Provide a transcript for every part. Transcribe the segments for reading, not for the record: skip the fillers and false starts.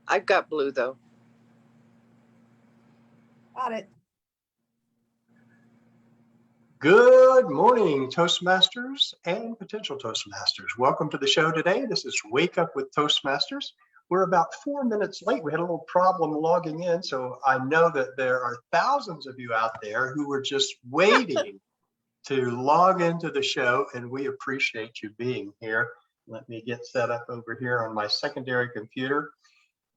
I've got blue though. Got it. Good morning, Toastmasters and potential Toastmasters. Welcome to the show today. This is Wake Up with Toastmasters. We're about 4 minutes late. We had a little problem logging in, so I know that there are thousands of you out there who were just waiting to log into the show, and we appreciate you being here. Let me get set up over here on my secondary computer.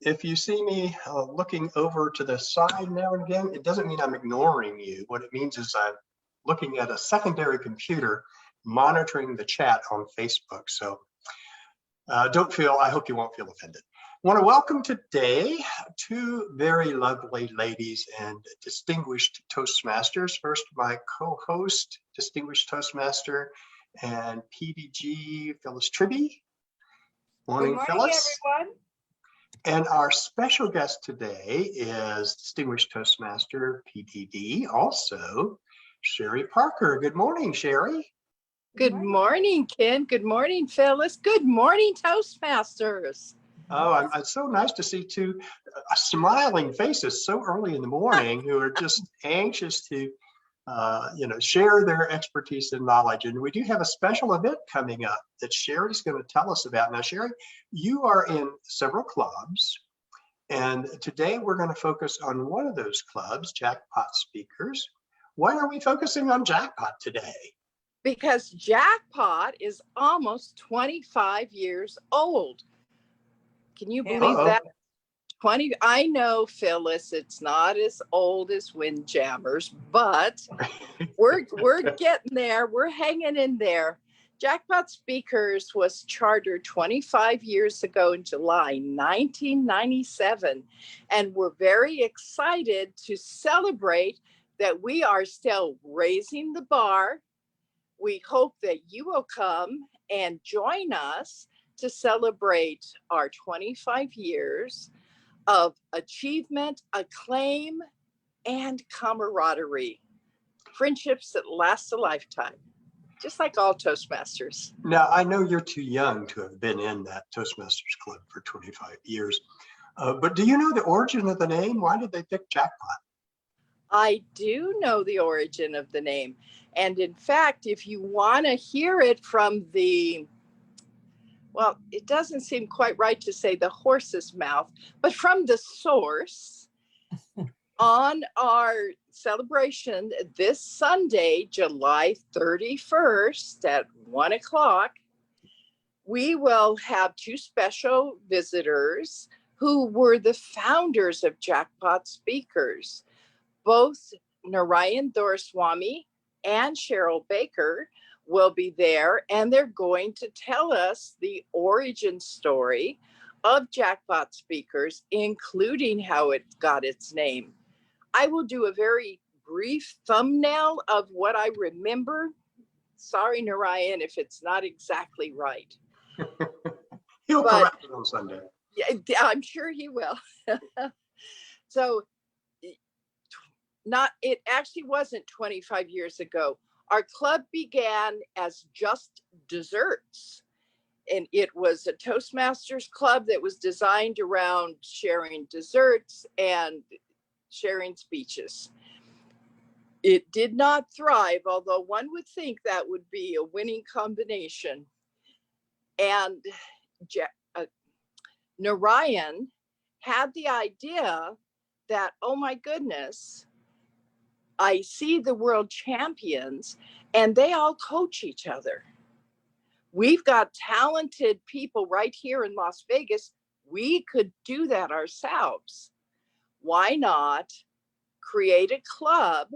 If you see me looking over to the side now and again, it doesn't mean I'm ignoring you. What it means is I'm looking at a secondary computer monitoring the chat on Facebook. So I hope you won't feel offended. I want to welcome today two very lovely ladies and distinguished Toastmasters. First, my co-host, distinguished Toastmaster and PDG, Phyllis Tribby. Morning, Phyllis. Everyone. And our special guest today is distinguished Toastmaster PDD, also Sherrie Parker. Good morning, Sherrie. Good morning, Ken. Good morning, Phyllis. Good morning, Toastmasters. Oh, it's so nice to see two smiling faces so early in the morning who are just anxious to, share their expertise and knowledge. And we do have a special event coming up that Sherrie's going to tell us about. Now, Sherrie, you are in several clubs, and today we're going to focus on one of those clubs, Jackpot Speakers. Why are we focusing on Jackpot today? Because Jackpot is almost 25 years old. Can you believe that? 20. I know, Phyllis, it's not as old as Windjammers, but we're getting there. We're hanging in there. Jackpot Speakers was chartered 25 years ago in July 1997, and we're very excited to celebrate that we are still raising the bar. We hope that you will come and join us to celebrate our 25 years of achievement, acclaim, and camaraderie. Friendships that last a lifetime, just like all Toastmasters. Now, I know you're too young to have been in that Toastmasters Club for 25 years, but do you know the origin of the name? Why did they pick Jackpot? I do know the origin of the name. And in fact, if you want to hear it from it doesn't seem quite right to say the horse's mouth, but from the source, on our celebration this Sunday, July 31st at 1 o'clock, we will have two special visitors who were the founders of Jackpot Speakers. Both Narayan Doraiswamy and Cheryl Baker will be there, and they're going to tell us the origin story of Jackpot Speakers, including how it got its name. I will do a very brief thumbnail of what I remember. Sorry, Narayan, if it's not exactly right. He'll correct it on Sunday. Yeah, I'm sure he will. So it actually wasn't 25 years ago. Our club began as just desserts, and it was a Toastmasters club that was designed around sharing desserts and sharing speeches. It did not thrive, although one would think that would be a winning combination. And Narayan had the idea that, oh my goodness, I see the world champions and they all coach each other. We've got talented people right here in Las Vegas. We could do that ourselves. Why not create a club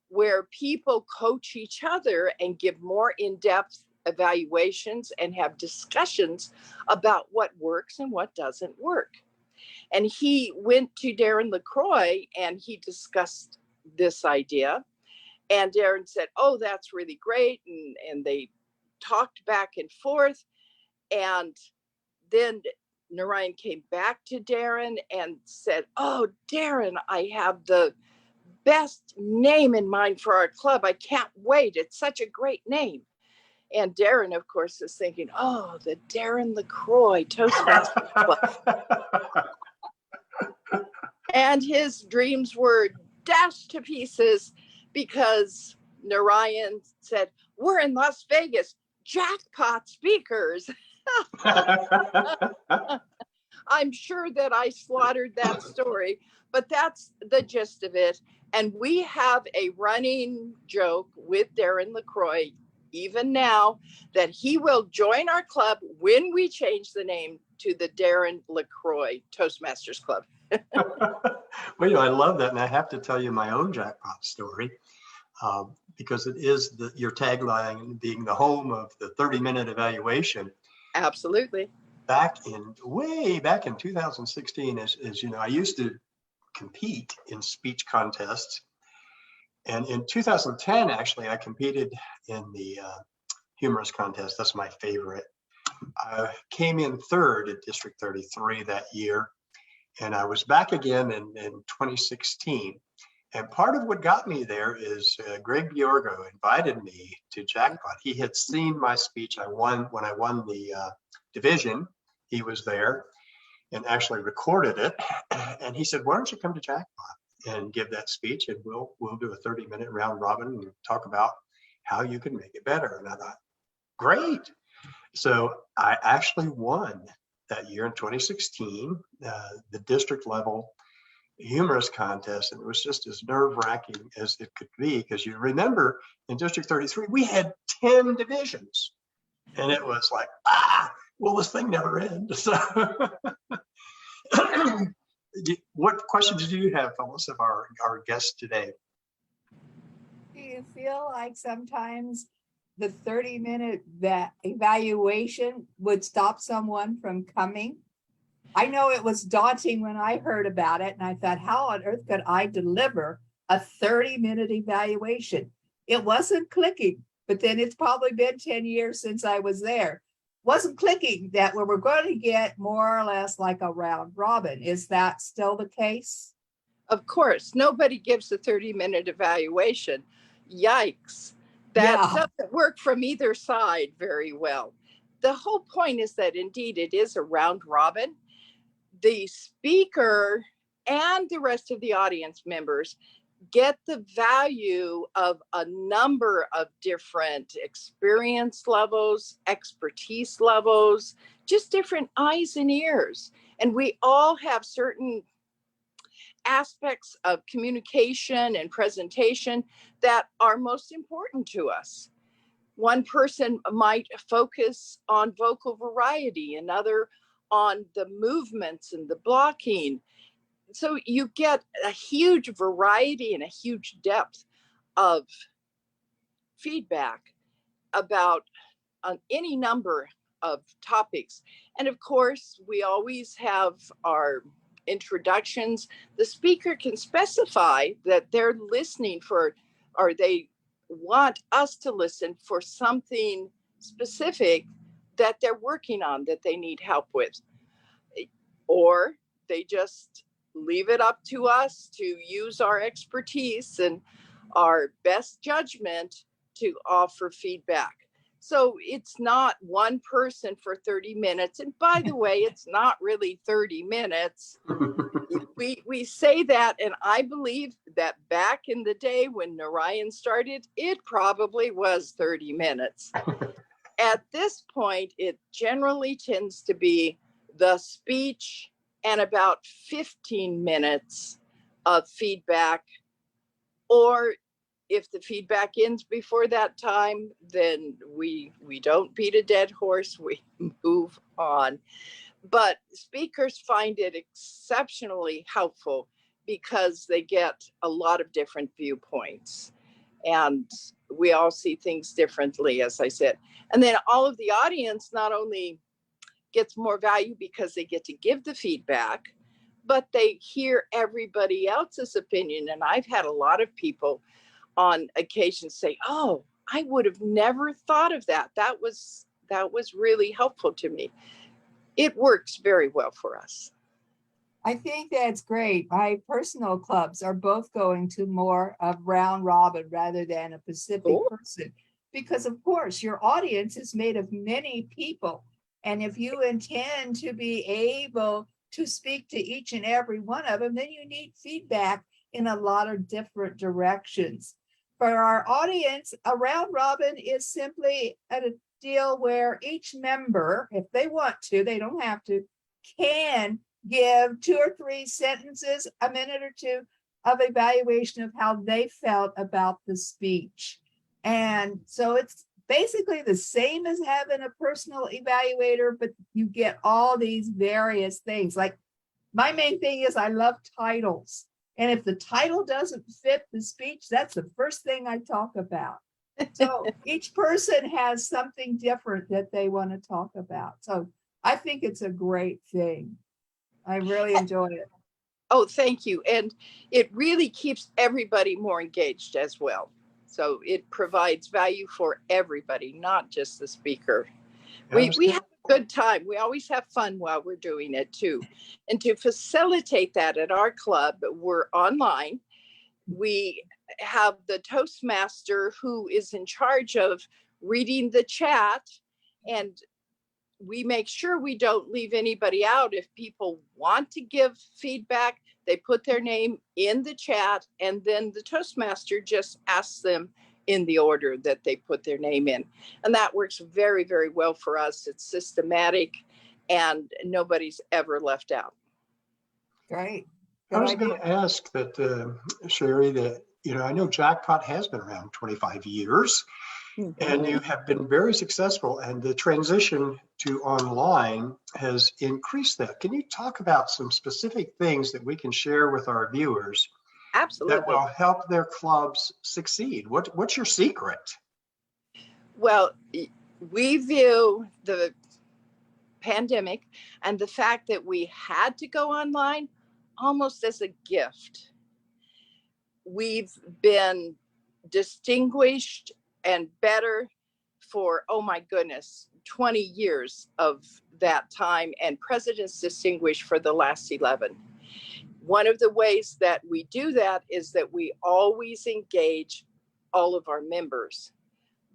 where people coach each other and give more in-depth evaluations and have discussions about what works and what doesn't work? And he went to Darren LaCroix and he discussed this idea, and Darren said, oh, that's really great, and they talked back and forth, and then Narayan came back to Darren and said, oh, Darren, I have the best name in mind for our club. I can't wait. It's such a great name. And Darren, of course, is thinking, oh, the Darren LaCroix Toastmasters Club. And his dreams were dashed to pieces because Narayan said, we're in Las Vegas, jackpot speakers. I'm sure that I slaughtered that story, but that's the gist of it. And we have a running joke with Darren LaCroix, even now, that he will join our club when we change the name to the Darren LaCroix Toastmasters Club. Well, I love that. And I have to tell you my own jackpot story, because it is your tagline being the home of the 30-minute evaluation. Absolutely. Way back in 2016, as you know, I used to compete in speech contests. And in 2010, actually, I competed in the humorous contest. That's my favorite. I came in third at District 33 that year. And I was back again in 2016. And part of what got me there is Greg Bjorgo invited me to Jackpot. He had seen my speech. When I won the division. He was there and actually recorded it. And he said, why don't you come to Jackpot and give that speech, and we'll do a 30-minute round robin and talk about how you can make it better. And I thought, great. So I actually won that year in 2016, the district level humorous contest. And it was just as nerve-wracking as it could be, because you remember in District 33, we had 10 divisions. And it was like, will this thing never end? So what questions do you have, Phyllis, of our guests today? Do you feel like sometimes the 30-minute evaluation would stop someone from coming? I know it was daunting when I heard about it, and I thought, how on earth could I deliver a 30-minute evaluation? It wasn't clicking, but then it's probably been 10 years since I was there. Wasn't clicking that we were going to get more or less like a round robin. Is that still the case? Of course, nobody gives a 30-minute evaluation. Yikes. That doesn't work from either side very well. The whole point is that indeed it is a round robin. The speaker and the rest of the audience members get the value of a number of different experience levels, expertise levels, just different eyes and ears. And we all have certain aspects of communication and presentation that are most important to us. One person might focus on vocal variety, another on the movements and the blocking. So you get a huge variety and a huge depth of feedback about any number of topics. And of course, we always have our introductions. The speaker can specify that they're listening for, or they want us to listen for something specific that they're working on that they need help with. Or they just leave it up to us to use our expertise and our best judgment to offer feedback. So it's not one person for 30 minutes. And by the way, it's not really 30 minutes. We say that, and I believe that back in the day when Narayan started, it probably was 30 minutes. At this point, it generally tends to be the speech and about 15 minutes of feedback. Or if the feedback ends before that time, then we don't beat a dead horse, we move on. But speakers find it exceptionally helpful because they get a lot of different viewpoints. And we all see things differently, as I said. And then all of the audience not only gets more value because they get to give the feedback, but they hear everybody else's opinion. And I've had a lot of people on occasion say, oh, I would have never thought of that. That was really helpful to me. It works very well for us. I think that's great. My personal clubs are both going to more of round robin rather than a specific person, because of course your audience is made of many people. And if you intend to be able to speak to each and every one of them, then you need feedback in a lot of different directions. For our audience, a round robin is simply a deal where each member, if they want to, they don't have to, can give 2 or 3 sentences, a minute or 2 of evaluation of how they felt about the speech. And so it's basically the same as having a personal evaluator, but you get all these various things. Like my main thing is I love titles. And if the title doesn't fit the speech, that's the first thing I talk about. So each person has something different that they want to talk about. So I think it's a great thing. I really enjoy it. Oh, thank you. And it really keeps everybody more engaged as well. So it provides value for everybody, not just the speaker. We have a good time. We always have fun while we're doing it too. And to facilitate that at our club, we're online. We have the Toastmaster who is in charge of reading the chat, and we make sure we don't leave anybody out. If people want to give feedback, they put their name in the chat, and then the Toastmaster just asks them in the order that they put their name in. And that works very, very well for us. It's systematic and nobody's ever left out. Great. I was going to ask that, Sherrie, that, I know Jackpot has been around 25 years. And you have been very successful, and the transition to online has increased that. Can you talk about some specific things that we can share with our viewers? Absolutely. That will help their clubs succeed? What's your secret? Well, we view the pandemic and the fact that we had to go online almost as a gift. We've been distinguished and better for, oh my goodness, 20 years of that time, and presidents distinguished for the last 11. One of the ways that we do that is that we always engage all of our members.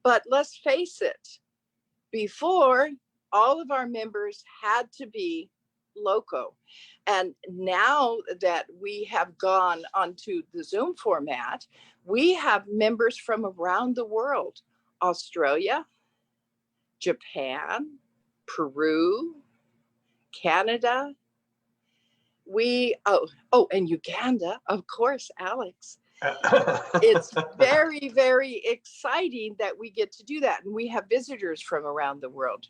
But let's face it, before, all of our members had to be loco. And now that we have gone onto the Zoom format, we have members from around the world: Australia, Japan, Peru, Canada. And Uganda, of course, Alex. It's very, very exciting that we get to do that. And we have visitors from around the world.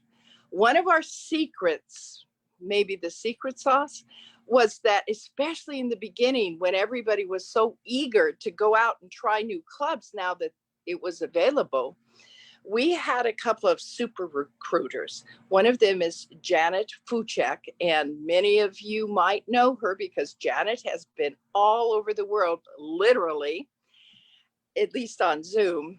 One of our secrets, maybe the secret sauce, was that especially in the beginning, when everybody was so eager to go out and try new clubs now that it was available, we had a couple of super recruiters. One of them is Janet Fuchek, and many of you might know her because Janet has been all over the world, literally, at least on Zoom.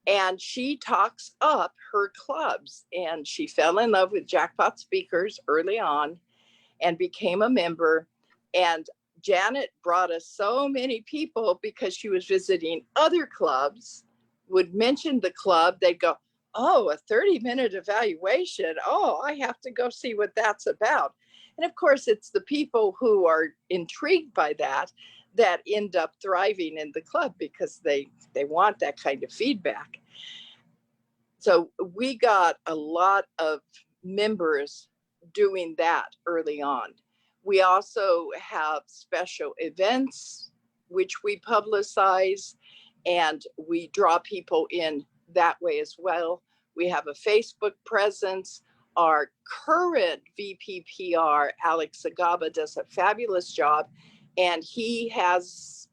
And she talks up her clubs, and she fell in love with Jackpot Speakers early on and became a member. And Janet brought us so many people because she was visiting other clubs, would mention the club. They'd go, oh, a 30-minute evaluation. Oh, I have to go see what that's about. And of course, it's the people who are intrigued by that end up thriving in the club because they want that kind of feedback. So we got a lot of members doing that early on. We also have special events, which we publicize, and we draw people in that way as well. We have a Facebook presence. Our current VPPR, Alex Agaba, does a fabulous job, and he has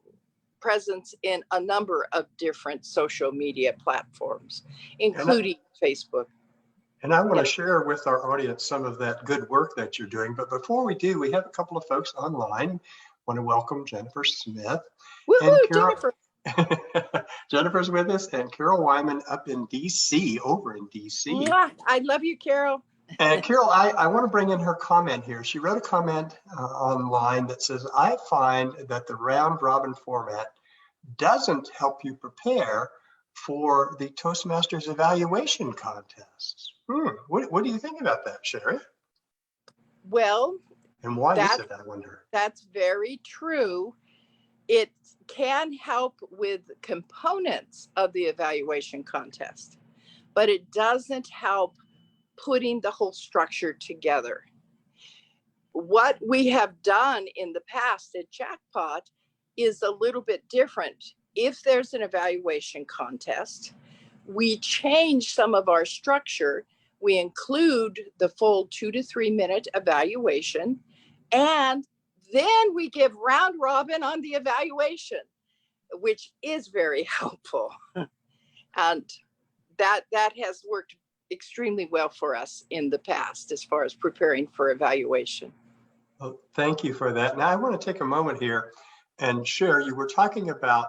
presence in a number of different social media platforms, including Facebook. And I want to share with our audience some of that good work that you're doing. But before we do, we have a couple of folks online. I want to welcome Jennifer Smith. Woohoo, Jennifer. Jennifer's with us, and Carol Wyman up in DC, over in DC. I love you, Carol. And Carol, I want to bring in her comment here. She wrote a comment online that says, I find that the round robin format doesn't help you prepare for the Toastmasters evaluation contests. What do you think about that, Sherrie? Well, And why is it, I wonder? That's very true. It can help with components of the evaluation contest, but it doesn't help putting the whole structure together. What we have done in the past at Jackpot is a little bit different. If there's an evaluation contest, we change some of our structure. We include the full 2 to 3 minute evaluation, and then we give round robin on the evaluation, which is very helpful. And that has worked extremely well for us in the past as far as preparing for evaluation. Well, thank you for that. Now I want to take a moment here and share, you were talking about,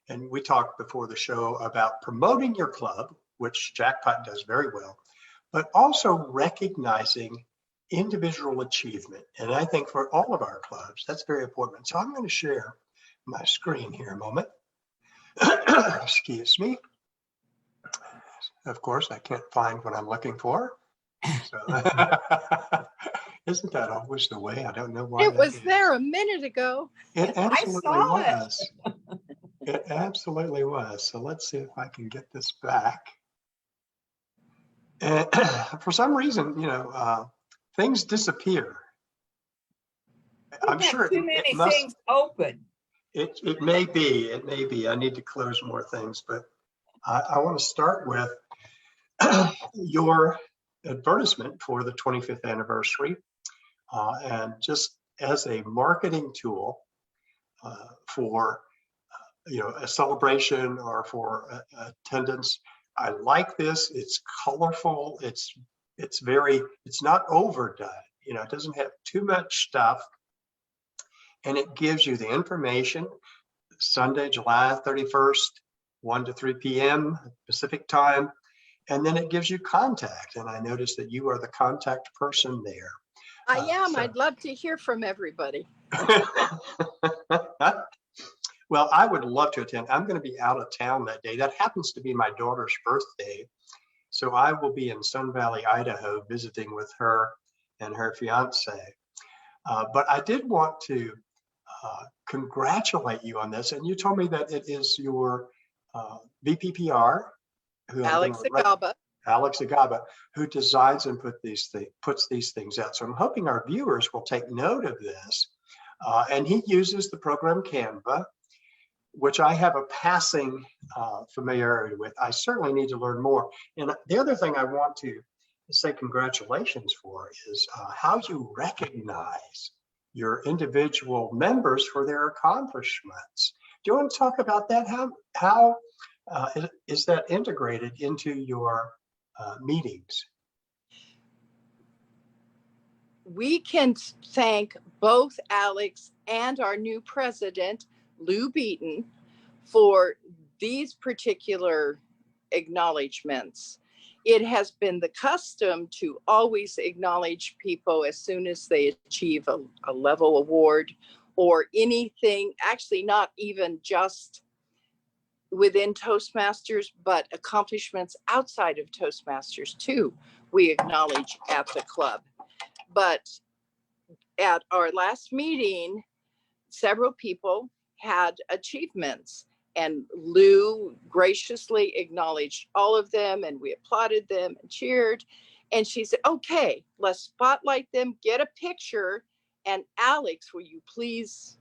and we talked before the show about promoting your club, which Jackpot does very well, but also recognizing individual achievement. And I think for all of our clubs, that's very important. So I'm going to share my screen here a moment. Excuse me. Of course, I can't find what I'm looking for. So isn't that always the way? I don't know why. It was there a minute ago. It absolutely I saw was. It absolutely was. So let's see if I can get this back. And for some reason, you know, things disappear. I'm sure too many things open. It may be. It may be. I need to close more things, but I want to start with your advertisement for the 25th anniversary, and just as a marketing tool for a celebration or for attendance. I like this. It's colorful. It's not overdone. It doesn't have too much stuff, and it gives you the information. Sunday, July 31st, 1 to 3 p.m. Pacific time. And then it gives you contact. And I noticed that you are the contact person there. I am. I'd love to hear from everybody. Well, I would love to attend. I'm going to be out of town that day. That happens to be my daughter's birthday. So I will be in Sun Valley, Idaho, visiting with her and her fiance. But I did want to congratulate you on this. And you told me that it is your VPPR, Alex Agaba, who designs and puts these things out. So I'm hoping our viewers will take note of this. And he uses the program Canva, which I have a passing familiarity with. I certainly need to learn more. And the other thing I want to say congratulations for is how you recognize your individual members for their accomplishments. Do you want to talk about that? How is that integrated into your meetings? We can thank both Alex and our new president, Lou Beaton, for these particular acknowledgments. It has been the custom to always acknowledge people as soon as they achieve a level award or anything, actually not even just within Toastmasters, but accomplishments outside of Toastmasters too, we acknowledge at the club. But at our last meeting, several people had achievements, and Lou graciously acknowledged all of them, and we applauded them and cheered. And she said, okay, let's spotlight them, get a picture. And Alex, will you please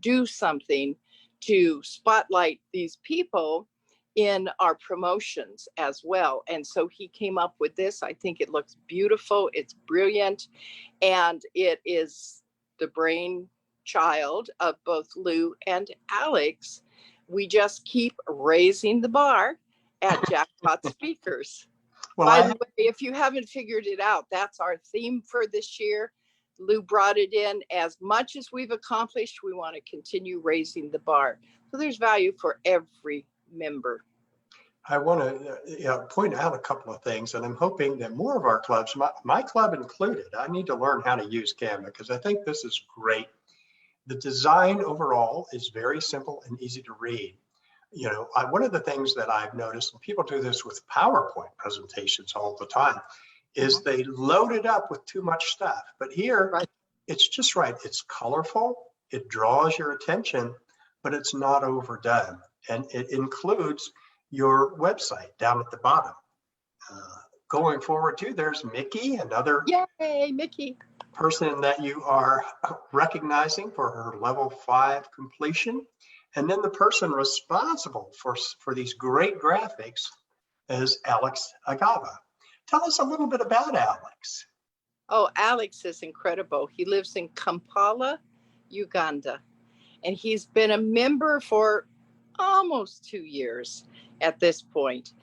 do something to spotlight these people in our promotions as well? And so he came up with this. I think it looks beautiful. It's brilliant. And it is the brainchild of both Lou and Alex. We just keep raising the bar at Jackpot Speakers. Well, by the way, if you haven't figured it out, that's our theme for this year. Lou brought it in. As much as we've accomplished, we want to continue raising the bar. So there's value for every member. I want to point out a couple of things, and I'm hoping that more of our clubs, my club included, I need to learn how to use Canva because I think this is great. The design overall is very simple and easy to read. One of the things that I've noticed, and people do this with PowerPoint presentations all the time, is they load it up with too much stuff. But here, it's just right. It's colorful, it draws your attention, but it's not overdone. And it includes your website down at the bottom. Going forward too, there's Mickey, another Yay, Mickey. person that you are recognizing for her level 5 completion. And then the person responsible for these great graphics is Alex Agava. Tell us a little bit about Alex. Oh, Alex is incredible. He lives in Kampala, Uganda, and he's been a member for almost 2 years at this point.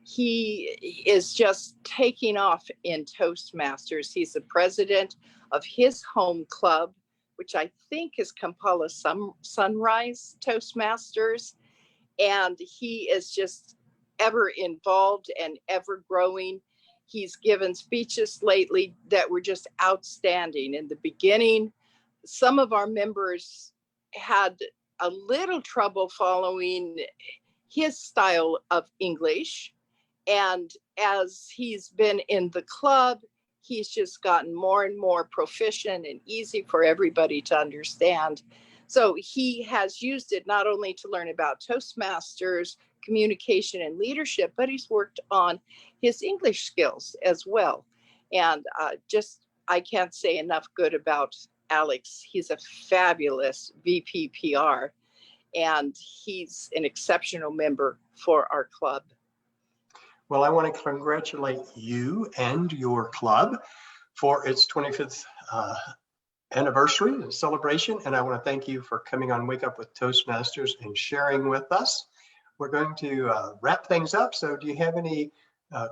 He is just taking off in Toastmasters. He's the president of his home club, which I think is Kampala Sunrise Toastmasters. And he is just ever involved and ever growing. He's given speeches lately that were just outstanding. In the beginning, some of our members had a little trouble following his style of English. And as he's been in the club, he's just gotten more and more proficient and easy for everybody to understand. So he has used it not only to learn about Toastmasters, communication and leadership, but he's worked on his English skills as well. And I can't say enough good about Alex. He's a fabulous VP PR, and he's an exceptional member for our club. Well, I want to congratulate you and your club for its 25th anniversary and celebration. And I want to thank you for coming on Wake Up with Toastmasters and sharing with us. We're going to wrap things up. So do you have any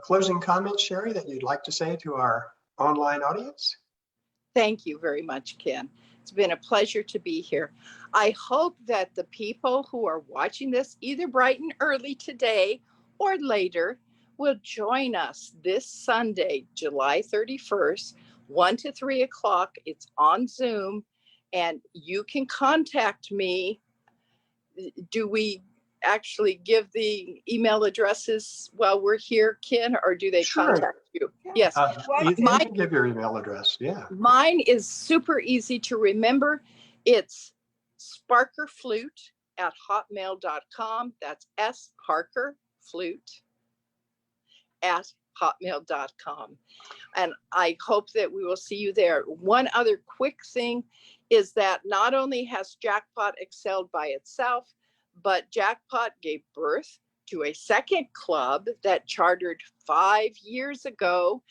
closing comments, Sherrie, that you'd like to say to our online audience? Thank you very much, Ken. It's been a pleasure to be here. I hope that the people who are watching this either bright and early today or later will join us this Sunday, July 31st, 1 to 3 o'clock. It's on Zoom, and you can contact me. Do we actually give the email addresses while we're here, Ken, or do they contact you? Yes. You can give your email address. Yeah. Mine is super easy to remember. It's sparkerflute@hotmail.com. That's sparkerflute@hotmail.com. And I hope that we will see you there. One other quick thing is that not only has Jackpot excelled by itself, but Jackpot gave birth to a second club that chartered 5 years ago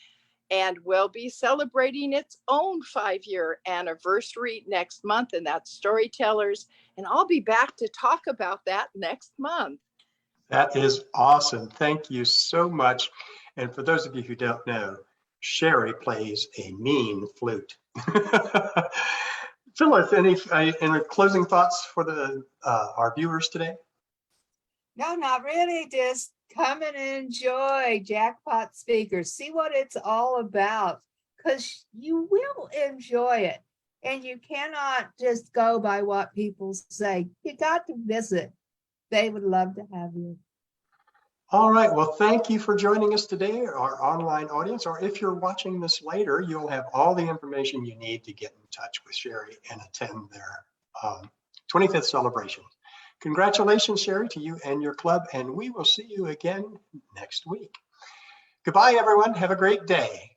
and will be celebrating its own 5-year anniversary next month, and that's Storytellers. And I'll be back to talk about that next month. That is awesome. Thank you so much. And for those of you who don't know, Sherrie plays a mean flute. Phyllis, any closing thoughts for our viewers today? No, not really. Just come and enjoy Jackpot Speakers. See what it's all about, because you will enjoy it. And you cannot just go by what people say. You got to visit. They would love to have you. All right. Well, thank you for joining us today, our online audience. Or if you're watching this later, you'll have all the information you need to get in touch with Sherrie and attend their 25th celebration. Congratulations, Sherrie, to you and your club, and we will see you again next week. Goodbye, everyone. Have a great day.